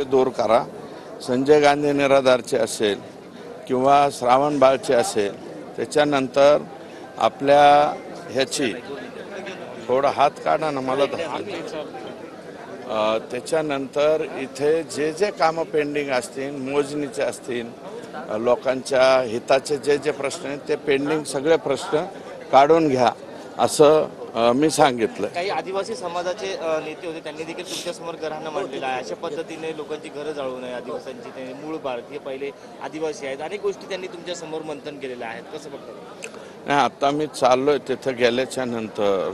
सगळे दूर करा. संजय गांधी निराधारचे असेल किंवा श्रावण बाळचे असेल, त्याच्यानंतर आपल्या ह्याची थोडा हात काढा ना मला. त्याच्यानंतर इथे जे जे कामं पेंडिंग असतील, मोजणीचे असतील, लोकांच्या हिताचे जे जे प्रश्न आहेत ते पेंडिंग सगळे प्रश्न काढून घ्या असं मी सांगितलं. काही आदिवासी समाजाचे नेते होते, त्यांनी देखील तुमच्यासमोर गऱ्हाणं मांडलेलं आहे. अशा पद्धतीने लोकांची घरं जाळू नये, आदिवासींची, ते मूळ भारतीय पहिले आदिवासी आहेत, अनेक गोष्टी त्यांनी तुमच्यासमोर मंथन केलेल्या आहेत. कसं बघता? नाही, आता मी चाललोय तिथं गेल्याच्या नंतर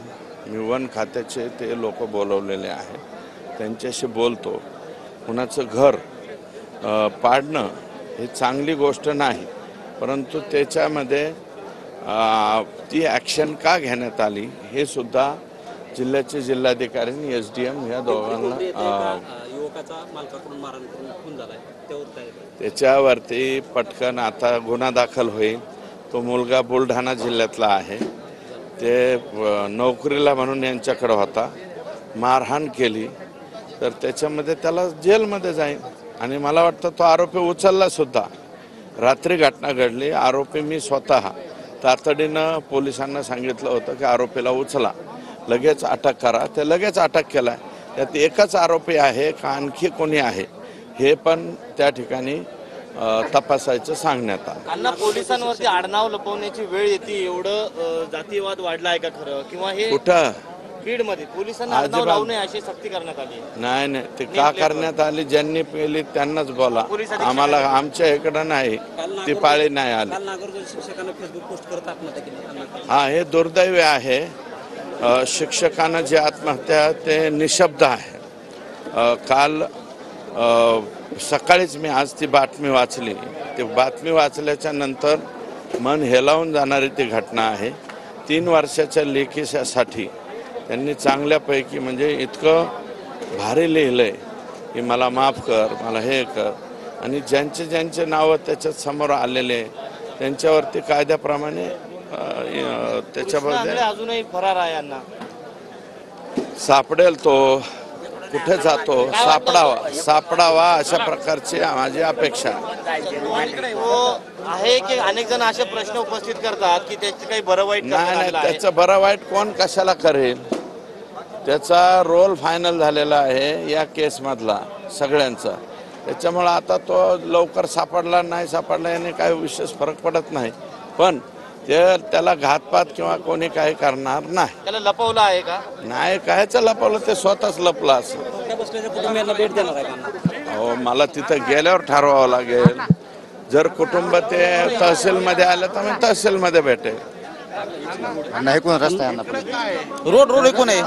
मी वन खात्याचे ते लोक बोलवलेले आहेत, त्यांच्याशी बोलतो. कुणाचं घर पाडणं ही चांगली गोष्ट नाही, परंतु त्याच्यामध्ये ती ॲक्शन का घेण्यात आली हे सुद्धा जिल्ह्याचे जिल्हाधिकारी आणि SDM या दोघांना त्याच्यावरती पटकन आता गुन्हा दाखल होईल. तो मुलगा बुलढाणा जिल्ह्यातला आहे, ते नोकरीला म्हणून यांच्याकडे होता, मारहाण केली तर त्याच्यामध्ये त्याला जेलमध्ये जाईल. आणि मला वाटतं तो आरोपी उचलला सुद्धा. रात्री घटना घडली, आरोपी मी स्वतः तातडीनं पोलिसांना सांगितलं होतं की आरोपीला उचला, लगेच अटक करा. ते लगेच अटक केला. त्यात एकच आरोपी आहे का आणखी कोणी आहे हे पण त्या ठिकाणी तपासायचं सांगण्यात आलं. अण्णा, पोलिसांवरती आडनाव लपवण्याची वेळ येते, एवढं जातीयवाद वाढला आहे का खरं? किंवा हे कुठं बीडमध्ये पोलिसांना आडनाव लावू नये अशी सक्ती करण्यात आली? नाही, ते का करण्यात आली, ज्यांनी पेली त्यांनाच बोला. आम्हाला आमच्या इकडं नाही ती पाळी नाही आली. हा, हे दुर्दैवी आहे. शिक्षकांना जी आत्महत्या ते निशब्द आहे. काल सकाळीच मी आज ती बातमी वाचली. ती बातमी वाचल्याच्या नंतर मन हेलावून जाणारी ती घटना आहे. 3 वर्षाच्या लेखीसाठी त्यांनी चांगल्यापैकी म्हणजे इतकं भारी लिहिलंय की मला माफ कर, मला हे कर. आणि ज्यांचे ज्यांचे नावं त्याच्यात समोर आलेले त्यांच्यावरती कायद्याप्रमाणे त्याच्यामध्ये अजूनही फरार आहे. अण्णा सापडेल, तो कुठे जातो सापडावा अशा प्रकारची माझी अपेक्षा आहे. की अनेक जण असे प्रश्न उपस्थित करतात की त्याचे काही बरं वाईट नाही, त्याचं बरं वाईट कोण कशाला करेल. त्याचा रोल फायनल झालेला आहे या केसमधला सगळ्यांचा. त्याच्यामुळं आता तो लवकर सापडला नाही सापडला याने काही विशेष फरक पडत नाही. पण त्याला घातपात किंवा कोणी काही करणार नाही. त्याला लपवलं आहे का? नाही, कायचं लपवलं, ते स्वतःच लपलं असं. हो, मला तिथं गेल्यावर ठरवावं लागेल. जर कुटुंब ते तहसीलमध्ये आलं तर मी तहसीलमध्ये भेटेल. नाही, कोण रस्ता आहे रोड कोण आहे?